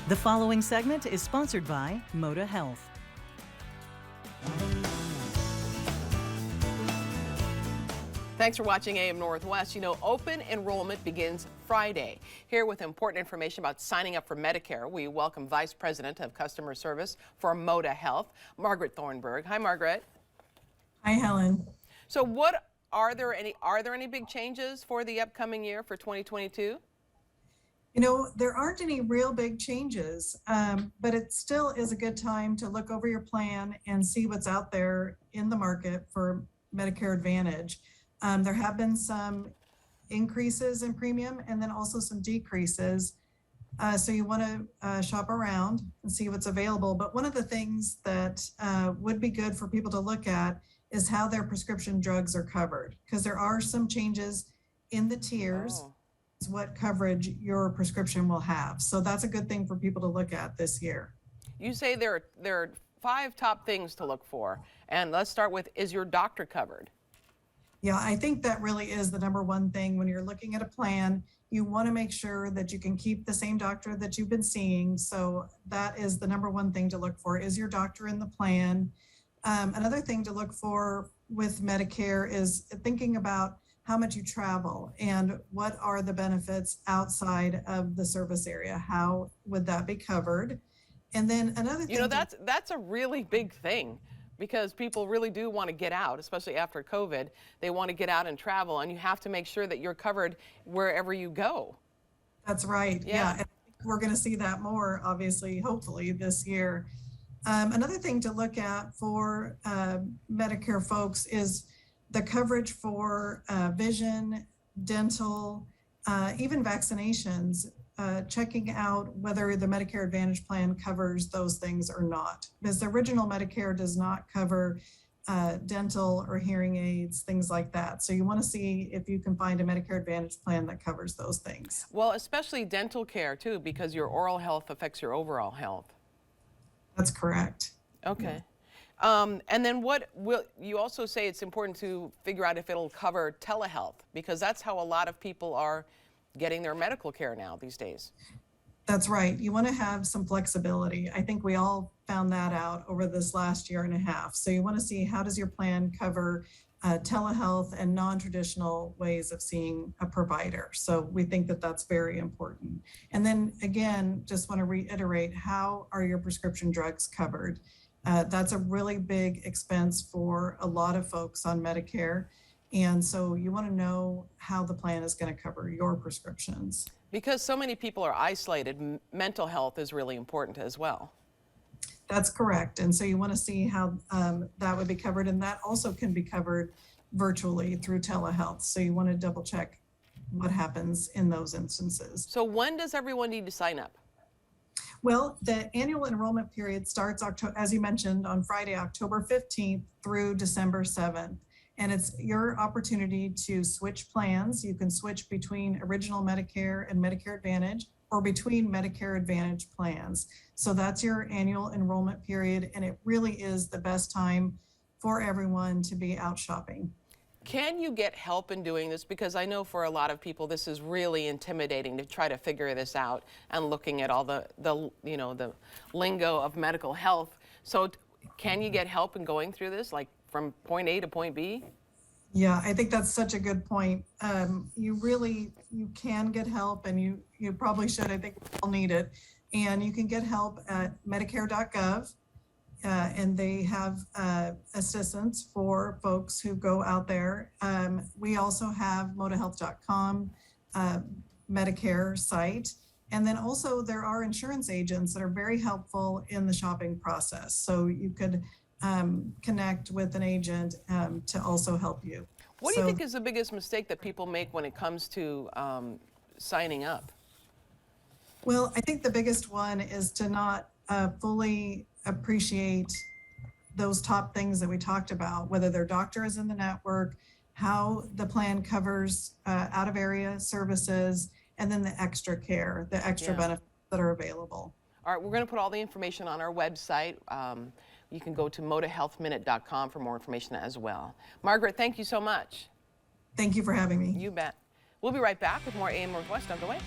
The following segment is sponsored by Moda Health. Thanks for watching AM Northwest. You know, open enrollment begins Friday. Here with important information about signing up for Medicare, we welcome Vice President of Customer Service for Moda Health, Margaret Thornburg. Hi, Margaret. Hi, Helen. So are there any big changes for the upcoming year for 2022? You know, there aren't any real big changes, but it still is a good time to look over your plan and see what's out there in the market for Medicare Advantage. There have been some increases in premium and then also some decreases. So you want to shop around and see what's available. But one of the things that would be good for people to look at is how their prescription drugs are covered, because there are some changes in the tiers. What coverage your prescription will have. So that's a good thing for people to look at this year. You say there are 5 top things to look for. And let's start with, is your doctor covered? Yeah, I think that really is the number one thing when you're looking at a plan. You want to make sure that you can keep the same doctor that you've been seeing. So that is the number one thing to look for. Is your doctor in the plan? Another thing to look for with Medicare is thinking about how much you travel and what are the benefits outside of the service area. How would that be covered? And then another thing, you know, that's a really big thing, because people really do want to get out, especially after COVID. They want to get out and travel, and you have to make sure that you're covered wherever you go. That's right. Yeah. And we're going to see that more, obviously, hopefully this year. Another thing to look at for Medicare folks is the coverage for vision, dental, even vaccinations, checking out whether the Medicare Advantage plan covers those things or not. Because the original Medicare does not cover dental or hearing aids, things like that. So you want to see if you can find a Medicare Advantage plan that covers those things. Well, especially dental care too, because your oral health affects your overall health. That's correct. Okay. Yeah. And then you also say it's important to figure out if it'll cover telehealth, because that's how a lot of people are getting their medical care now these days. That's right. You want to have some flexibility. I think we all found that out over this last year and a half. So you want to see, how does your plan cover telehealth and non-traditional ways of seeing a provider. So we think that that's very important. And then again, just want to reiterate, how are your prescription drugs covered? That's a really big expense for a lot of folks on Medicare. And so you want to know how the plan is going to cover your prescriptions. Because so many people are isolated, mental health is really important as well. That's correct. And so you want to see how that would be covered. And that also can be covered virtually through telehealth. So you want to double check what happens in those instances. So when does everyone need to sign up? Well, the annual enrollment period starts, as you mentioned, on Friday, October 15th through December 7th. And it's your opportunity to switch plans. You can switch between original Medicare and Medicare Advantage, or between Medicare Advantage plans. So that's your annual enrollment period, and it really is the best time for everyone to be out shopping. Can you get help in doing this? Because I know for a lot of people this is really intimidating to try to figure this out, and looking at all the lingo of medical health. So can you get help in going through this, like from point A to point B? Yeah, I think that's such a good point. You can get help, and you probably should. I think we all need it. And you can get help at Medicare.gov. And they have assistance for folks who go out there. We also have ModaHealth.com Medicare site. And then also there are insurance agents that are very helpful in the shopping process. So you could connect with an agent to also help you. What do you think is the biggest mistake that people make when it comes to signing up? Well, I think the biggest one is to not fully appreciate those top things that we talked about, whether their doctor is in the network, how the plan covers out of area services, and then the extra care, the extra benefits that are available. All right, we're going to put all the information on our website. You can go to modahealthminute.com for more information as well. Margaret, thank you so much. Thank you for having me. You bet. We'll be right back with more AM Northwest on the way.